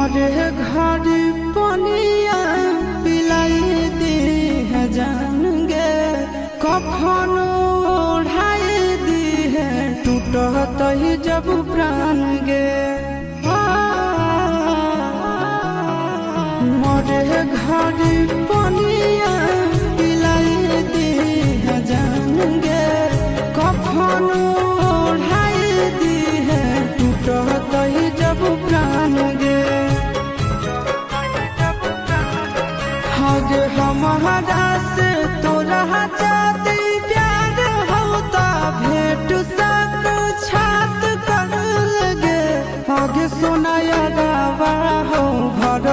मोरे घर पनिया पिलाई दी है जान गे, कफन ओढ़ाई दी है टूटत ही जब प्राण गे। मोरे घर पनिया पिलाई दी है जान गे, कफन ओढ़ाई दी है टूटत ही जब प्राण गे। हगे हमारा से तोरा जाती प्यार होता भेंट साथ छात कर लगे। हगे सोनाया गावा हो घर